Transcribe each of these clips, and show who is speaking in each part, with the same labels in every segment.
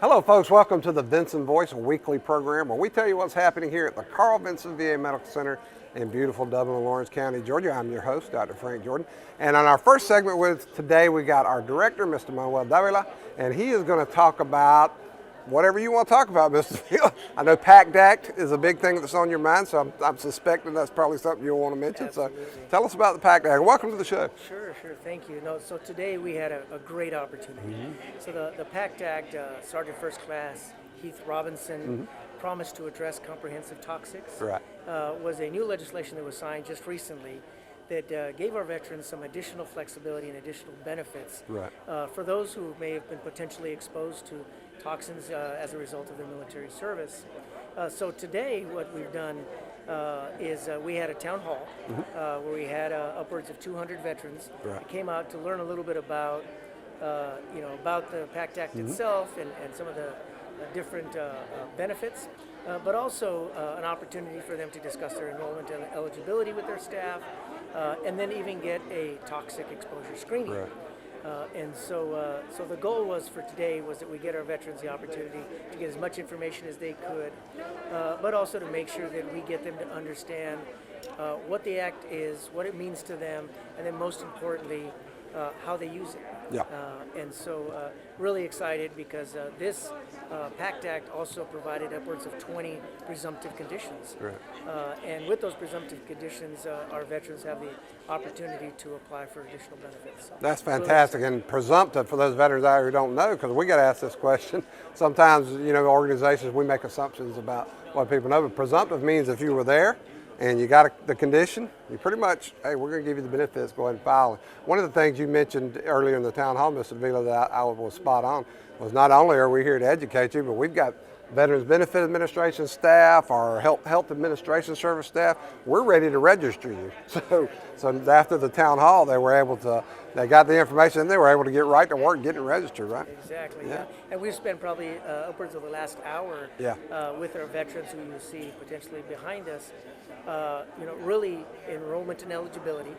Speaker 1: Hello folks, welcome to the Vinson Voice, a weekly program where we tell you what's happening here at the Carl Vinson VA Medical Center in beautiful Dublin, Lawrence County, Georgia. I'm your host, Dr. Frank Jordan. And on our first segment with today, we got our director, Mr. Manuel Davila, and he is going to talk about whatever you want to talk about, Mr. Davila. I know PACT Act is a big thing that's on your mind, so I'm suspecting that's probably something you'll want to mention.
Speaker 2: Absolutely.
Speaker 1: So tell us about the PACT Act. Welcome to the show.
Speaker 2: Sure, thank you. So today we had a great opportunity. So the PACT Act, Sergeant First Class Heath Robinson promised to address comprehensive toxics.
Speaker 1: Right.
Speaker 2: Was a new legislation that was signed just recently that gave our veterans some additional flexibility and additional benefits for those who may have been potentially exposed to toxins as a result of their military service. So today what we've done is we had a town hall where we had upwards of 200 veterans that came out to learn a little bit about about the PACT Act itself and some of the different benefits, but also an opportunity for them to discuss their enrollment and eligibility with their staff, and then even get a toxic exposure screening. And so the goal was for today was that we get our veterans the opportunity to get as much information as they could, but also to make sure that we get them to understand what the act is, what it means to them, and then most importantly, how they use it. And so really excited because this PACT Act also provided upwards of 20 presumptive conditions. And with those presumptive conditions, our veterans have the opportunity to apply for additional benefits. So
Speaker 1: that's fantastic. And presumptive, for those veterans out here who don't know, because we get asked this question, sometimes, organizations, we make assumptions about what people know, but presumptive means if you were there and you got the condition, you pretty much, hey, we're going to give you the benefits, go ahead and file it. One of the things you mentioned earlier in the town hall, Mr. Davila, that I was spot on, was not only are we here to educate you, but we've got Veterans Benefit Administration staff, our Health Administration Service staff, we're ready to register you. So after the town hall, they got the information and they were able to get right to work getting registered, right?
Speaker 2: Exactly, yeah. And we've spent probably upwards of the last hour with our veterans who you see potentially behind us, really enrollment and eligibility,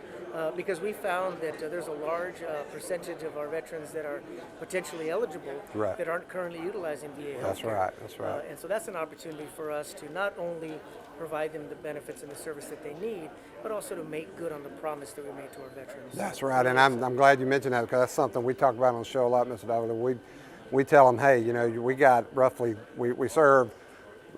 Speaker 2: because we found that there's a large percentage of our veterans that are potentially eligible that aren't currently utilizing VA health.
Speaker 1: That's right.
Speaker 2: And so that's an opportunity for us to not only provide them the benefits and the service that they need, but also to make good on the promise that we made to our veterans.
Speaker 1: That's right, and I'm glad you mentioned that because that's something we talk about on the show a lot, Mr. Davila. We tell them, hey, we got roughly, we serve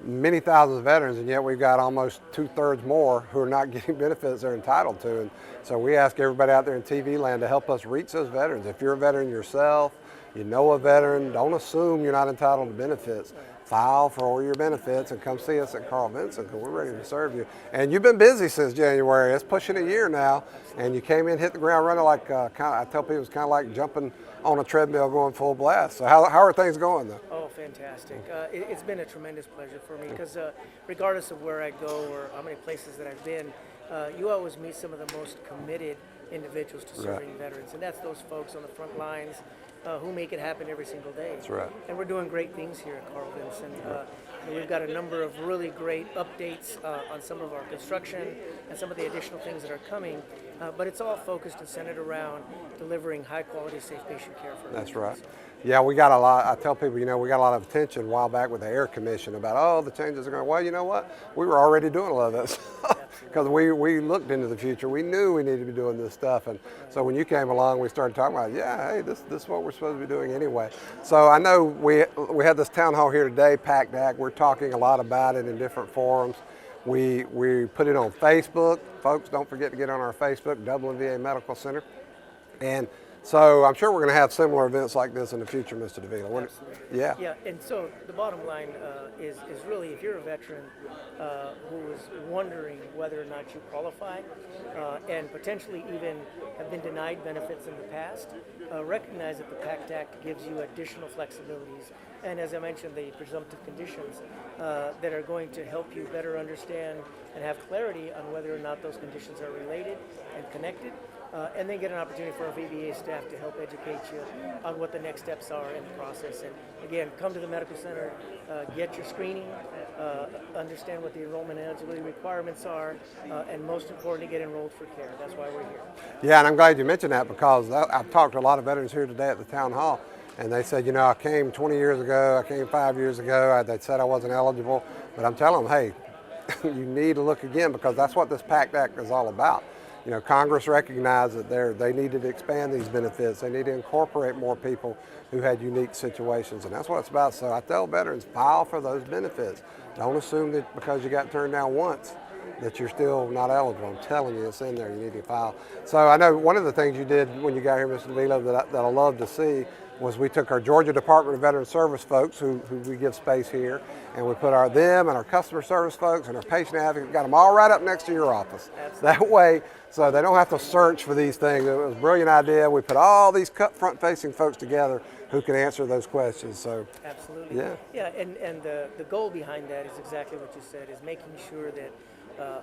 Speaker 1: many thousands of veterans, and yet we've got almost 2/3 more who are not getting benefits they're entitled to. And so we ask everybody out there in TV land to help us reach those veterans. If you're a veteran yourself, you know a veteran, don't assume you're not entitled to benefits. File for all your benefits and come see us at Carl Vinson because we're ready to serve you. And you've been busy since January. It's pushing a year now, and you came in, hit the ground running like I tell people it's kind of like jumping on a treadmill going full blast. So how are things going though?
Speaker 2: Oh, fantastic. It's been a tremendous pleasure for me because regardless of where I go or how many places that I've been, you always meet some of the most committed individuals to serving veterans, and that's those folks on the front lines who make it happen every single day.
Speaker 1: That's right.
Speaker 2: And we're doing great things here at Carl Vinson. We've got a number of really great updates on some of our construction and some of the additional things that are coming, but it's all focused and centered around delivering high quality, safe patient care for
Speaker 1: That's right. Yeah, we got a lot. I tell people, we got a lot of attention a while back with the Air Commission about, the changes are going. Well, you know what? We were already doing a lot of that stuff because we looked into the future. We knew we needed to be doing this stuff, and so when you came along, we started talking about, hey, this is what we're supposed to be doing anyway. So I know we had this town hall here today, PACT Act. We're talking a lot about it in different forums. We put it on Facebook. Folks, don't forget to get on our Facebook, Dublin VA Medical Center, and so I'm sure we're going to have similar events like this in the future, Mr. Davila.
Speaker 2: Yeah, and so the bottom line is really if you're a veteran who is wondering whether or not you qualify and potentially even have been denied benefits in the past, recognize that the PACT Act gives you additional flexibilities. And as I mentioned, the presumptive conditions that are going to help you better understand and have clarity on whether or not those conditions are related and connected. And then get an opportunity for our VBA staff to help educate you on what the next steps are in the process. And again, come to the medical center, get your screening, understand what the enrollment and eligibility requirements are, and most importantly, get enrolled for care. That's why we're here.
Speaker 1: Yeah, and I'm glad you mentioned that because I've talked to a lot of veterans here today at the town hall, and they said, you know, I came 20 years ago, I came 5 years ago, they said I wasn't eligible, but I'm telling them, hey, you need to look again, because that's what this PACT Act is all about. You know, Congress recognized that they needed to expand these benefits. They need to incorporate more people who had unique situations, and that's what it's about. So I tell veterans, file for those benefits. Don't assume that because you got turned down once that you're still not eligible. I'm telling you, it's in there. You need to file. So I know one of the things you did when you got here, Mr. Davila, that I love to see was we took our Georgia Department of Veteran Service folks who we give space here, and we put them and our customer service folks and our patient advocates, got them all right up next to your office.
Speaker 2: Absolutely.
Speaker 1: That way, so they don't have to search for these things. It was a brilliant idea. We put all these front-facing folks together who can answer those questions. So
Speaker 2: absolutely.
Speaker 1: Yeah.
Speaker 2: And the goal behind that is exactly what you said, is making sure that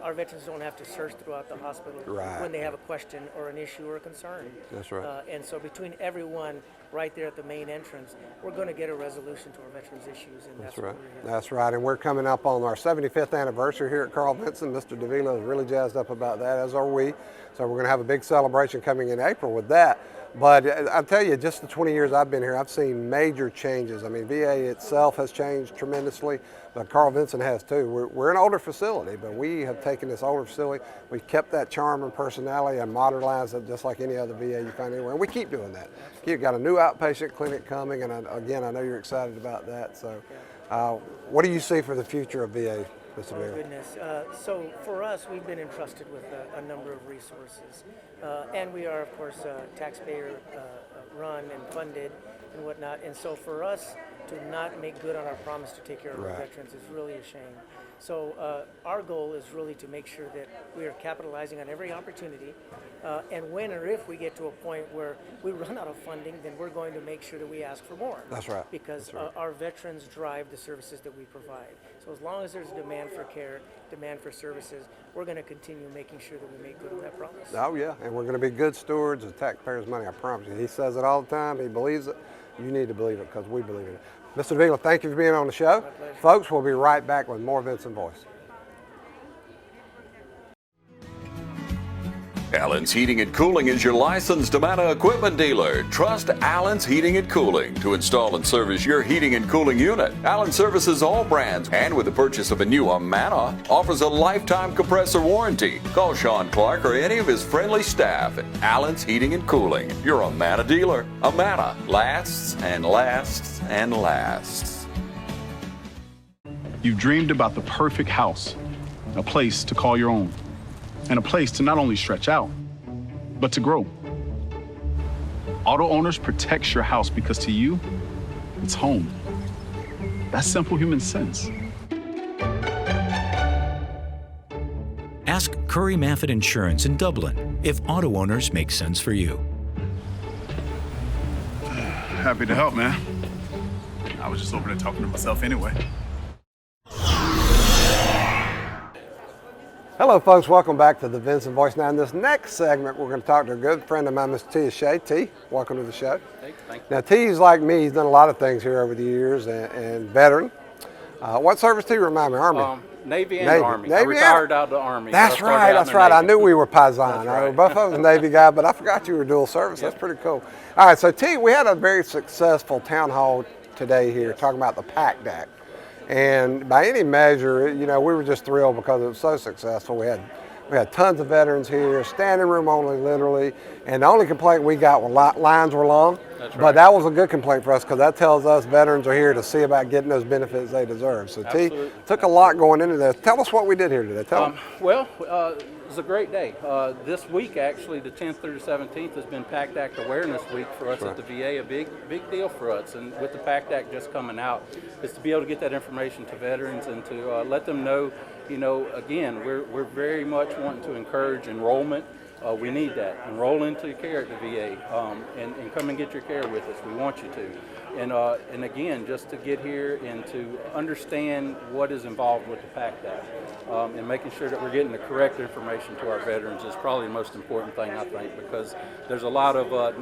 Speaker 2: our veterans don't have to search throughout the hospital when they have a question or an issue or a concern.
Speaker 1: That's right.
Speaker 2: And so between everyone right there at the main entrance, we're going to get a resolution to our veterans' issues, and that's
Speaker 1: right.
Speaker 2: what we're here.
Speaker 1: That's right, and we're coming up on our 75th anniversary here at Carl Vinson. Mr. Davila is really jazzed up about that, as are we. So we're going to have a big celebration coming in April with that. But I'll tell you, just the 20 years I've been here, I've seen major changes. I mean, VA itself has changed tremendously, but Carl Vinson has too. We're an older facility, but we have taken this older facility, we've kept that charm and personality and modernized it just like any other VA you find anywhere. And we keep doing that. We've got a new outpatient clinic coming, and again, I know you're excited about that. So what do you see for the future of VA?
Speaker 2: Oh, goodness. So for us, we've been entrusted with a number of resources. And we are, of course, taxpayer run and funded and whatnot. And so for us to not make good on our promise to take care of our veterans is really a shame. So our goal is really to make sure that we are capitalizing on every opportunity. And when or if we get to a point where we run out of funding, then we're going to make sure that we ask for more.
Speaker 1: That's right.
Speaker 2: Because our veterans drive the services that we provide. So as long as there's a demand for care, demand for services, we're going to continue making sure that we make good on that promise.
Speaker 1: Oh yeah, and we're going to be good stewards of taxpayers' money, I promise you. He says it all the time, he believes it. You need to believe it, because we believe it. Mr. Davila, thank you for being on the show.
Speaker 2: My pleasure.
Speaker 1: Folks, we'll be right back with more Vinson Voice.
Speaker 3: Allen's Heating and Cooling is your licensed Amana equipment dealer. Trust Allen's Heating and Cooling to install and service your heating and cooling unit. Allen services all brands, and with the purchase of a new Amana, offers a lifetime compressor warranty. Call Sean Clark or any of his friendly staff at Allen's Heating and Cooling, your Amana dealer. Amana lasts and lasts and lasts.
Speaker 4: You've dreamed about the perfect house, a place to call your own, and a place to not only stretch out, but to grow. Auto Owners protects your house because to you, it's home. That's simple human sense.
Speaker 5: Ask Curry Maffett Insurance in Dublin if Auto Owners make sense for you.
Speaker 4: Happy to help, man. I was just over there talking to myself anyway.
Speaker 1: Hello folks, welcome back to the Vinson Voice. Now in this next segment, we're going to talk to a good friend of mine, Mr. T. Achee. T, welcome to the show.
Speaker 6: Thank you.
Speaker 1: Now T's like me, he's done a lot of things here over the years, and veteran. What service T, remind me? Army?
Speaker 6: Navy and Army.
Speaker 1: Navy
Speaker 6: I retired out of the Army.
Speaker 1: That's right. I knew we were paisan.
Speaker 6: Right.
Speaker 1: Both of us Navy guy, but I forgot you were dual service. That's pretty cool. All right, so T, we had a very successful town hall today here talking about the PACT Act. And by any measure, you know, we were just thrilled because it was so successful. We had tons of veterans here, standing room only, literally. And the only complaint we got was lines were long.
Speaker 6: That's right.
Speaker 1: But that was a good complaint for us, because that tells us veterans are here to see about getting those benefits they deserve. So
Speaker 6: Absolutely.
Speaker 1: T, took a lot going into this. Tell us what we did here today. Tell them.
Speaker 6: Well, it was a great day. This week, actually, the 10th through the 17th has been PACT Act Awareness Week for us at the VA, a big deal for us. And with the PACT Act just coming out, is to be able to get that information to veterans and to let them know, you know, again, we're very much wanting to encourage enrollment. We need that. Enroll into care at the VA and come and get your care with us. We want you to. And again, just to get here and to understand what is involved with the PACT Act and making sure that we're getting the correct information to our veterans is probably the most important thing, I think, because there's a lot of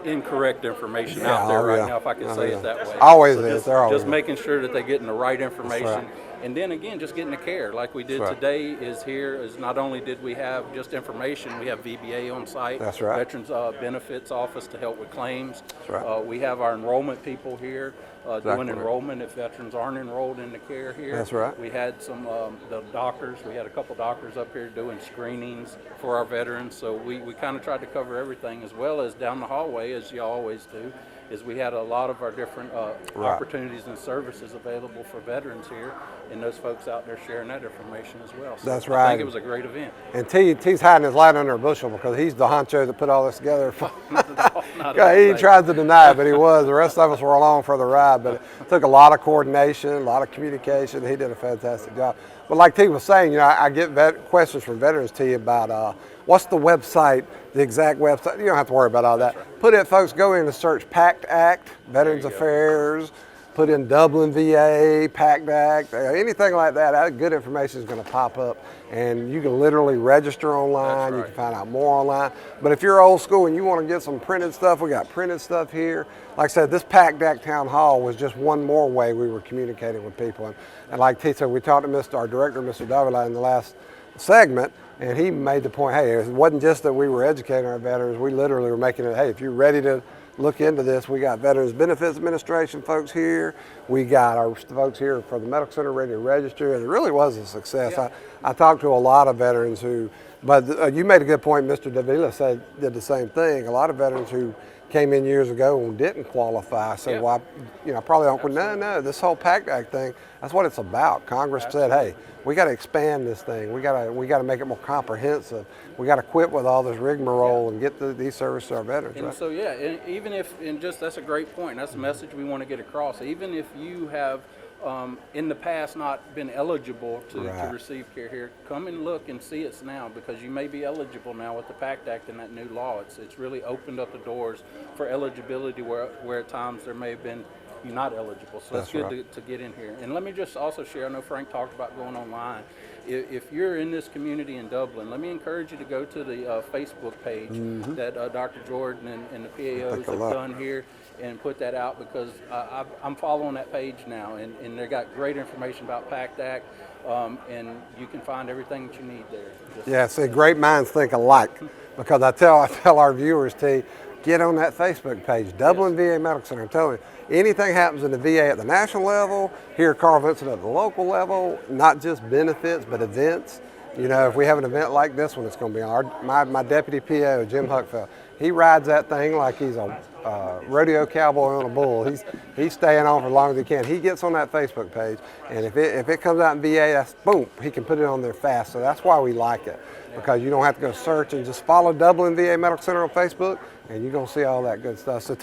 Speaker 6: incorrect information out there right now, if I can say it that way.
Speaker 1: Always
Speaker 6: so
Speaker 1: is.
Speaker 6: Just making sure that they're getting the right information And then again, just getting the care like we did
Speaker 1: That's right.
Speaker 6: today is here. Is not only did we have just information, we have VBA on site.
Speaker 1: That's right.
Speaker 6: Veterans Benefits Office to help with claims.
Speaker 1: That's right.
Speaker 6: We have our enrollment people here doing
Speaker 1: Exactly.
Speaker 6: enrollment if veterans aren't enrolled in the care here.
Speaker 1: That's right.
Speaker 6: We had some the doctors. We had a couple doctors up here doing screenings for our veterans. So we kind of tried to cover everything, as well as down the hallway, as you always do. Is we had a lot of our different opportunities and services available for veterans here, and those folks out there sharing that information as well. So
Speaker 1: That's
Speaker 6: I
Speaker 1: right.
Speaker 6: think it was a great event.
Speaker 1: And T's hiding his light under a bushel because he's the honcho that put all this together.
Speaker 6: Not at
Speaker 1: He
Speaker 6: all.
Speaker 1: tried to deny it, but he was. The rest of us were along for the ride. But it took a lot of coordination, a lot of communication. He did a fantastic job. But like T was saying, you know, I get questions from veterans, T, about what's the website, the exact website. You don't have to worry about all that.
Speaker 6: Right.
Speaker 1: Put it, folks, go in and search PACT Act, Veterans Affairs. Put in Dublin VA, PACT Act, anything like that. Good information is going to pop up, and you can literally register online.
Speaker 6: That's
Speaker 1: You
Speaker 6: right.
Speaker 1: can find out more online. But if you're old school and you want to get some printed stuff, we got printed stuff here. Like I said, this PACT Act Town Hall was just one more way we were communicating with people. And like T said, we talked to our director, Mr. Davila, in the last segment, and he made the point, hey, it wasn't just that we were educating our veterans. We literally were making it, hey, if you're ready to look into this, we got Veterans Benefits Administration folks here. We got our folks here for the Medical Center ready to register. And it really was a success.
Speaker 6: Yeah.
Speaker 1: I talked to a lot of veterans who, but you made a good point, Mr. Davila did the same thing. A lot of veterans who came in years ago and didn't qualify. So,
Speaker 6: Yeah.
Speaker 1: well, probably don't. No, this whole PACT Act thing, that's what it's about. Congress said, hey, we got to expand this thing. We got to make it more comprehensive. We got to quit with all this rigmarole and get these services to our veterans.
Speaker 6: And
Speaker 1: right?
Speaker 6: so, yeah, and even if, that's a great point. That's a message we want to get across. Even if you have, in the past, not been eligible to receive care here, come and look and see us now, because you may be eligible now with the PACT Act and that new law. It's really opened up the doors for eligibility where at times there may have been you're not eligible. So that's good to get in here. And let me just also share, I know Frank talked about going online. If you're in this community in Dublin, let me encourage you to go to the Facebook page that Dr. Jordan and the PAOs have done here, and put that out, because I'm following that page now, and they got great information about PACT Act, and you can find everything that you need there.
Speaker 1: See, great minds think alike, because I tell our viewers to get on that Facebook page, Dublin VA Medical Center. I'm telling you, anything happens in the VA at the national level, here at Carl Vinson at the local level, not just benefits, but events. You know, if we have an event like this one, it's going to be on. My deputy PO, Jim Huckfeld, he rides that thing like he's a rodeo cowboy on a bull. He's staying on for as long as he can. He gets on that Facebook page, and if it comes out in VA, that's boom, he can put it on there fast. So that's why we like it, because you don't have to go search, and just follow Dublin VA Medical Center on Facebook, and you're gonna see all that good stuff. So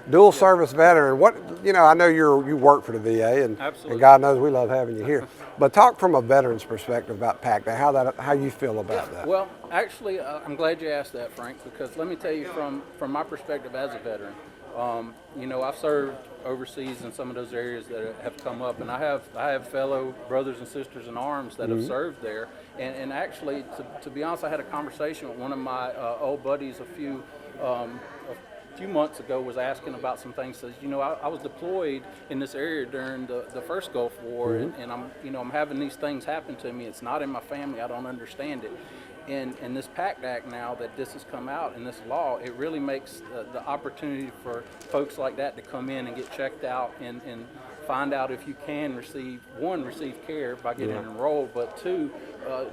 Speaker 1: dual service veteran, I know you work for the VA, and God knows we love having you here. But talk from a veteran's perspective about PACT, how you feel about that.
Speaker 6: Well, actually, I'm glad you asked that, Frank, because let me tell you from my perspective as a veteran, I've served overseas in some of those areas that have come up, and I have fellow brothers and sisters in arms that have served there. And actually, to be honest, I had a conversation with one of my old buddies a few months ago, was asking about some things. Says, I was deployed in this area during the first Gulf War, and I'm having these things happen to me. It's not in my family. I don't understand it. And this PACT Act now that this has come out, and this law, it really makes the opportunity for folks like that to come in and get checked out and find out if you can receive care by getting enrolled, but two,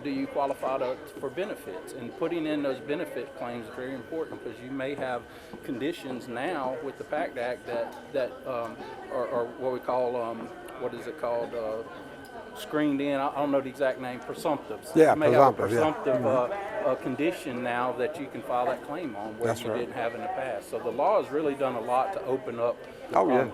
Speaker 6: do you qualify for benefits? And putting in those benefit claims is very important, because you may have conditions now with the PACT Act that are what we call, screened in, I don't know the exact name, presumptives.
Speaker 1: Yeah,
Speaker 6: you may have a
Speaker 1: presumptive,
Speaker 6: presumptive condition now that you can file that claim on, where you didn't have in the past. So the law has really done a lot to open up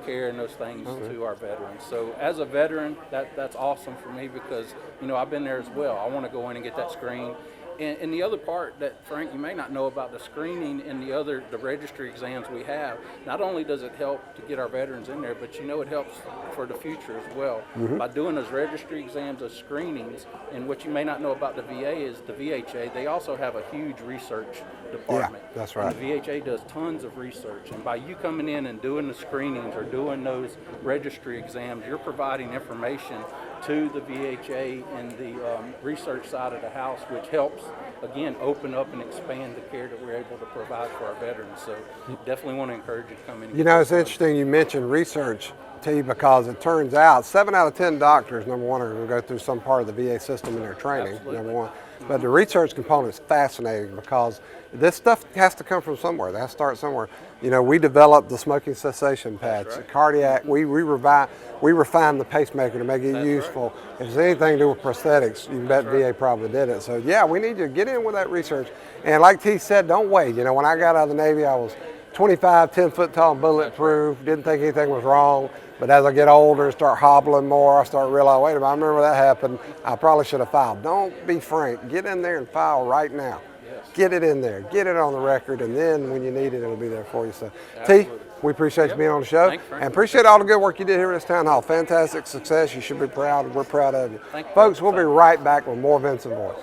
Speaker 6: care and those things to our veterans. So as a veteran, that's awesome for me, because I've been there as well. I want to go in and get that screen. And the other part that, Frank, you may not know about the screening and the registry exams we have, not only does it help to get our veterans in there, but it helps for the future as well. By doing those registry exams, those screenings, and what you may not know about the VA is the VHA, they also have a huge research department.
Speaker 1: Yeah, that's right.
Speaker 6: And the VHA does tons of research, and by you coming in and doing the screenings or doing those registry exams, you're providing information to the VHA and the research side of the house, which helps, again, open up and expand the care that we're able to provide for our veterans. So definitely want to encourage you to come in. And
Speaker 1: You know, it's interesting you mentioned research, T, because it turns out 7 out of 10 doctors, number one, are going to go through some part of the VA system in their training,
Speaker 6: Absolutely.
Speaker 1: number one. But the research component is fascinating because this stuff has to come from somewhere. It has to start somewhere. You know, we developed the smoking cessation patch, the cardiac. We refined the pacemaker to make it useful. If it's anything to do with prosthetics, you can bet VA probably did it. So yeah, we need to get in with that research. And like T said, don't wait. You know, when I got out of the Navy, I was 25, 10 foot tall, bulletproof, didn't think anything was wrong. But as I get older, start hobbling more, I start realizing, wait a minute, I remember that happened. I probably should have filed. Don't be frank. Get in there and file right now.
Speaker 6: Yes.
Speaker 1: Get it in there. Get it on the record, and then when you need it, it'll be there for you. So,
Speaker 6: Absolutely.
Speaker 1: T, we appreciate you being on the show.
Speaker 6: Thanks, Frank.
Speaker 1: And appreciate all the good work you did here at this town hall. Fantastic success. You should be proud. We're proud of you.
Speaker 6: Thank you.
Speaker 1: Folks, we'll be right back with more Vinson Voice.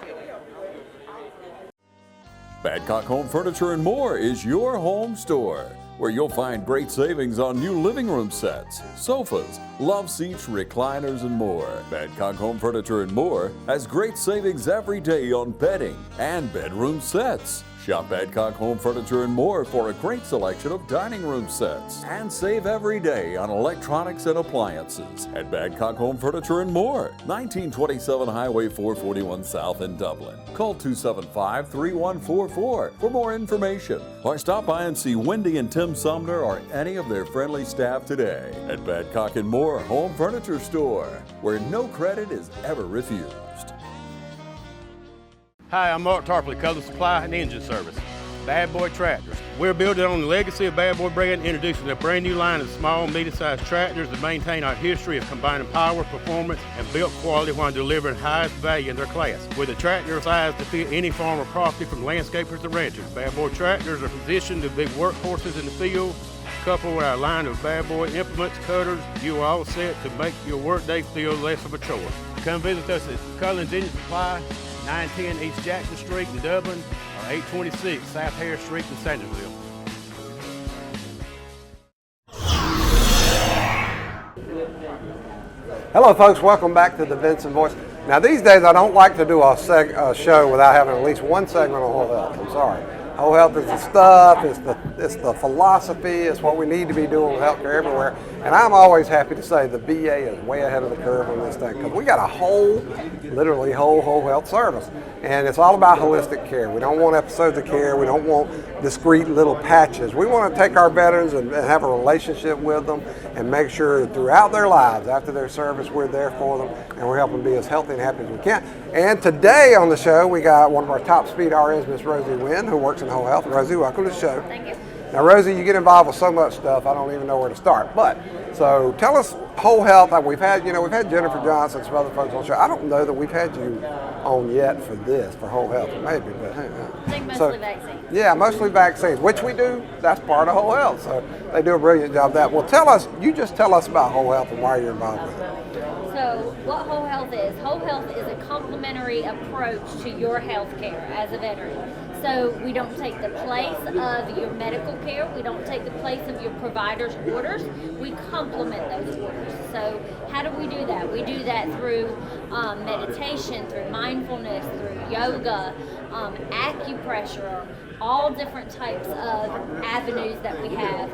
Speaker 3: Badcock Home Furniture and More is your home store, where you'll find great savings on new living room sets, sofas, love seats, recliners, and more. Badcock Home Furniture and More has great savings every day on bedding and bedroom sets. Shop Badcock Home Furniture and More for a great selection of dining room sets, and save every day on electronics and appliances at Badcock Home Furniture and More, 1927 Highway 441 South in Dublin. Call 275-3144 for more information, or stop by and see Wendy and Tim Sumner or any of their friendly staff today at Badcock and More Home Furniture Store, where no credit is ever refused.
Speaker 7: Hi, I'm Mark Tarpley, Color Supply and Engine Service. Bad Boy Tractors. We're building on the legacy of Bad Boy brand, introducing a brand new line of small, medium-sized tractors that maintain our history of combining power, performance, and build quality while delivering highest value in their class. With a tractor size to fit any farm or property, from landscapers to ranchers, Bad Boy Tractors are positioned to be workhorses in the field. Coupled with our line of Bad Boy implements, cutters, you are all set to make your workday feel less of a chore. Come visit us at Cullen's Engine Supply, 910 East Jackson Street in Dublin, or 826 South Harris Street in Sandersville.
Speaker 1: Hello, folks. Welcome back to the Vinson Voice. Now, these days, I don't like to do a show without having at least one segment on whole health. I'm sorry. Whole health is the stuff, it's the philosophy, it's what we need to be doing with healthcare everywhere. And I'm always happy to say the VA is way ahead of the curve on this thing, because we got a literally whole health service. And it's all about holistic care. We don't want episodes of care. We don't want discrete little patches. We want to take our veterans and have a relationship with them and make sure that throughout their lives, after their service, we're there for them and we're helping them be as healthy and happy as we can. And today on the show, we got one of our top speed RNs, Miss Rosie Wynne, who works in whole health. Rosie, welcome to the show.
Speaker 8: Thank you.
Speaker 1: Now, Rosie, you get involved with so much stuff, I don't even know where to start. But so tell us whole health. We've had Jennifer Johnson, some other folks on the show. I don't know that we've had you on yet for whole health, maybe. But
Speaker 8: I think mostly vaccines.
Speaker 1: Yeah, mostly vaccines, which we do. That's part of whole health. So they do a brilliant job of that. Well, tell us about whole health and why you're involved with it.
Speaker 8: So what whole health is a complementary approach to your health care as a veteran. So we don't take the place of your medical care. We don't take the place of your provider's orders. We complement those orders. So how do we do that? We do that through meditation, through mindfulness, through yoga, acupressure, all different types of avenues that we have,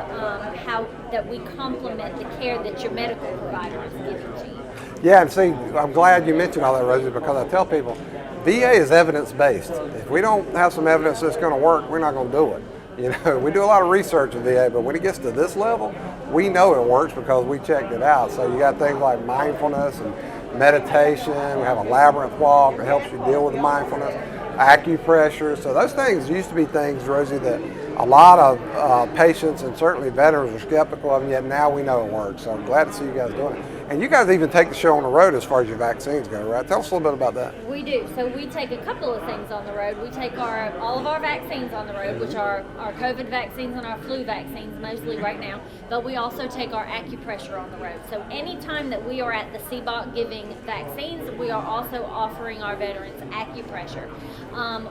Speaker 8: that we complement the care that your medical provider is giving to you.
Speaker 1: Yeah, and see, I'm glad you mentioned all that, Rosie, because I tell people, VA is evidence-based. If we don't have some evidence that's going to work, we're not going to do it. You know, we do a lot of research in VA, but when it gets to this level, we know it works because we checked it out. So you got things like mindfulness and meditation. We have a labyrinth walk that helps you deal with the mindfulness, acupressure. So those things used to be things, Rosie, that a lot of patients and certainly veterans are skeptical of, and yet now we know it works. So I'm glad to see you guys doing it. And you guys even take the show on the road as far as your vaccines go, right? Tell us a little bit about that.
Speaker 8: We do. So we take a couple of things on the road. We take all of our vaccines on the road, which are our COVID vaccines and our flu vaccines, mostly right now. But we also take our acupressure on the road. So anytime that we are at the CBOC giving vaccines, we are also offering our veterans acupressure.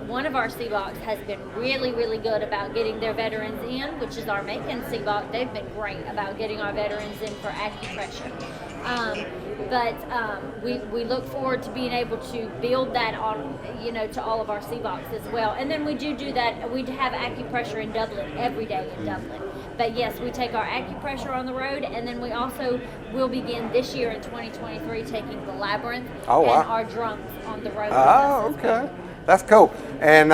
Speaker 8: One of our CBOCs has been really, really good about getting their veterans in, which is our Macon CBOC. They've been great about getting our veterans in for acupressure. But we look forward to being able to build that on, to all of our CBOCs as well. And then we do that. We have acupressure in Dublin every day in Dublin. But yes, we take our acupressure on the road, and then we also will begin this year in 2023 taking the Labyrinth and our drums on the road.
Speaker 1: Oh, okay. That's cool. And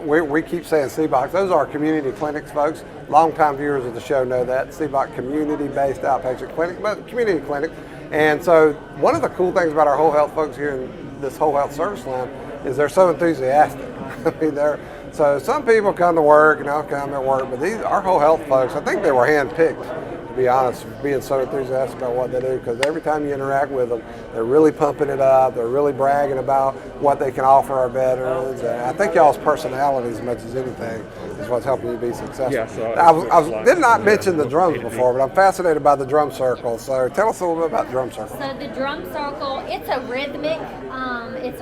Speaker 1: we keep saying CBOCs. Those are community clinics, folks. Longtime viewers of the show know that. CBOC, community-based outpatient clinic, but community clinic. And so one of the cool things about our whole health folks here in this whole health service line is they're so enthusiastic. I mean, so some people come to work and they'll come at work, but our whole health folks, I think they were handpicked, to be honest, being so enthusiastic about what they do, because every time you interact with them, they're really pumping it up. They're really bragging about what they can offer our veterans. And I think y'all's personality, as much as anything, is what's helping you be successful.
Speaker 9: Yeah, so
Speaker 1: I did not mention the drums before, but I'm fascinated by the drum circle. So tell us a little bit about drum circle.
Speaker 8: So the drum circle, it's a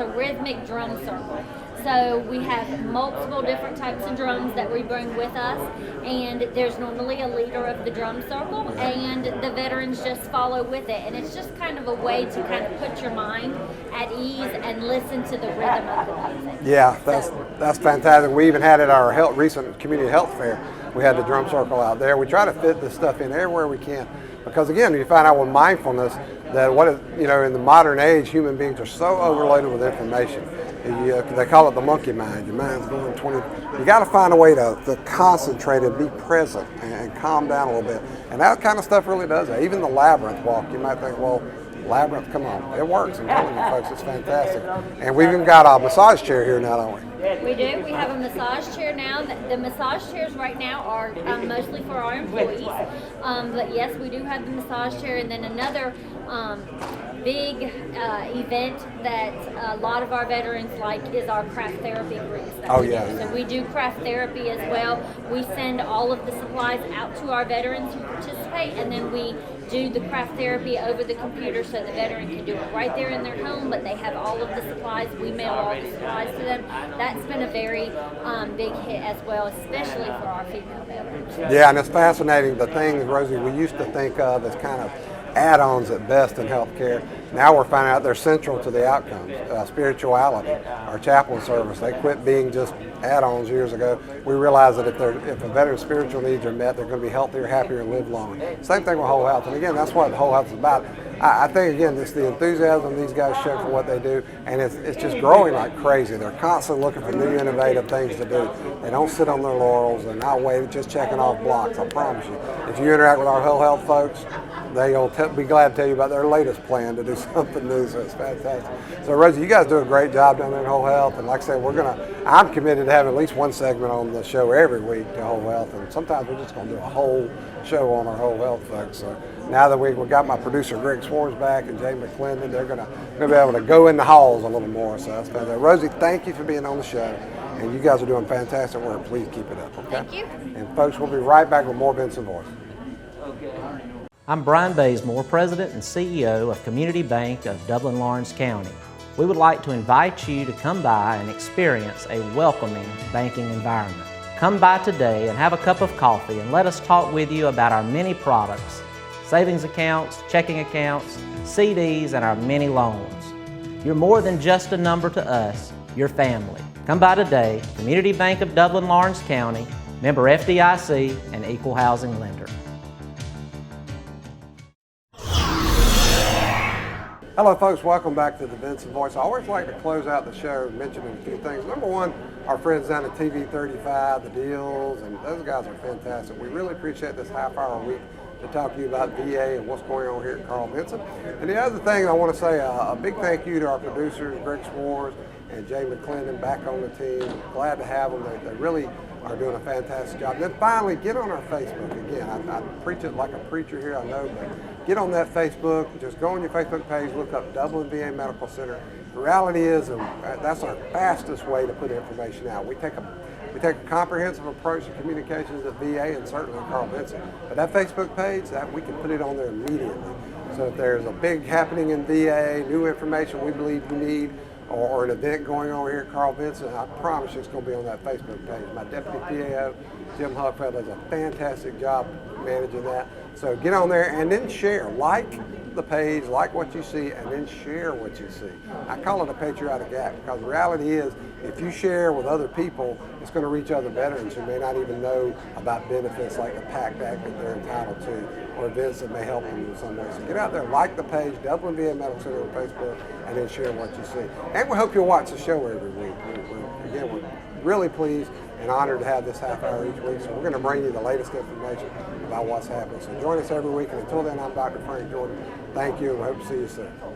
Speaker 8: rhythmic drum circle. So we have multiple different types of drums that we bring with us, and there's normally a leader of the drum circle, and the veterans just follow with it. And it's just kind of a way to kind of put your mind at ease and listen to the rhythm of the music.
Speaker 1: Yeah, that's fantastic. We even had at our recent community health fair, we had the drum circle out there. We try to fit this stuff in everywhere we can, because again, you find out with mindfulness that in the modern age, human beings are so overloaded with information. They call it the monkey mind. Your mind's going 20. You got to find a way to concentrate and be present and calm down a little bit. And that kind of stuff really does that. Even the Labyrinth walk, you might think, well, Labyrinth, come on. It works. I'm telling you, folks, it's fantastic. And we've even got a massage chair here now, don't we?
Speaker 8: We do. We have a massage chair now. The massage chairs right now are mostly for our employees. But yes, we do have the massage chair. And then another big event that a lot of our veterans like is our craft therapy groups. So we do craft therapy as well. We send all of the supplies out to our veterans who participate, and then we do the craft therapy over the computer so the veteran can do it right there in their home, but they have all of the supplies. We mail all the supplies to them. That's been a very big hit as well, especially for our female veterans.
Speaker 1: Yeah, and it's fascinating. The things, Rosie, we used to think of as kind of add-ons at best in healthcare. Now we're finding out they're central to the outcomes. Spirituality, our chaplain service, they quit being just add-ons years ago. We realize that if a veteran's spiritual needs are met, they're going to be healthier, happier, and live longer. Same thing with whole health. And again, that's what whole health is about. I think, again, it's the enthusiasm these guys show for what they do, and it's just growing like crazy. They're constantly looking for new, innovative things to do. They don't sit on their laurels. They're not waiting, just checking off blocks, I promise you. If you interact with our whole health folks, they'll be glad to tell you about their latest plan to do something new, so it's fantastic. So, Rosie, you guys do a great job down there in Whole Health, and like I said, I'm committed to having at least one segment on the show every week to Whole Health, and sometimes we're just going to do a whole show on our Whole Health folks. So now that we've got my producer Greg Swarms back and Jay McClendon, they're going to be able to go in the halls a little more, so that's fantastic. Rosie, thank you for being on the show, and you guys are doing fantastic work. Please keep it up, okay?
Speaker 8: Thank you.
Speaker 1: And folks, we'll be right back with more Vinson Voice.
Speaker 10: I'm Brian Bazemore, President and CEO of Community Bank of Dublin-Lawrence County. We would like to invite you to come by and experience a welcoming banking environment. Come by today and have a cup of coffee and let us talk with you about our many products, savings accounts, checking accounts, CDs, and our many loans. You're more than just a number to us, you're family. Come by today, Community Bank of Dublin-Lawrence County, member FDIC, and equal housing lender.
Speaker 1: Hello folks, welcome back to the Vinson Voice. I always like to close out the show mentioning a few things. Number one, our friends down at TV 35, the deals, and those guys are fantastic. We really appreciate this half-hour a week to talk to you about VA and what's going on here at Carl Vinson. And the other thing I want to say, a big thank you to our producers, Greg Swarms and Jay McClendon, back on the team. Glad to have them. They really are doing a fantastic job. And then finally, get on our Facebook. Again, I preach it like a preacher here, I know, but get on that Facebook. Just go on your Facebook page, look up Dublin VA Medical Center. The reality is, that's our fastest way to put information out. We take a comprehensive approach to communications at VA and certainly at Carl Vinson. But that Facebook page, we can put it on there immediately. So if there's a big happening in VA, new information we believe you need, or an event going on here at Carl Vinson, I promise you it's going to be on that Facebook page. My deputy PAO, Jim Huckfeld, does a fantastic job managing that. So get on there and then share, like, the page, like what you see, and then share what you see. I call it a patriotic act because the reality is, if you share with other people, it's going to reach other veterans who may not even know about benefits like the PACT Act that they're entitled to, or events that may help them in some way. So get out there, like the page, Dublin VA Medical Center on Facebook, and then share what you see. And we hope you'll watch the show every week. Again, we're really pleased and honored to have this half hour each week. So we're going to bring you the latest information about what's happening. So join us every week. And until then, I'm Dr. Frank Jordan. Thank you, and we hope to see you soon.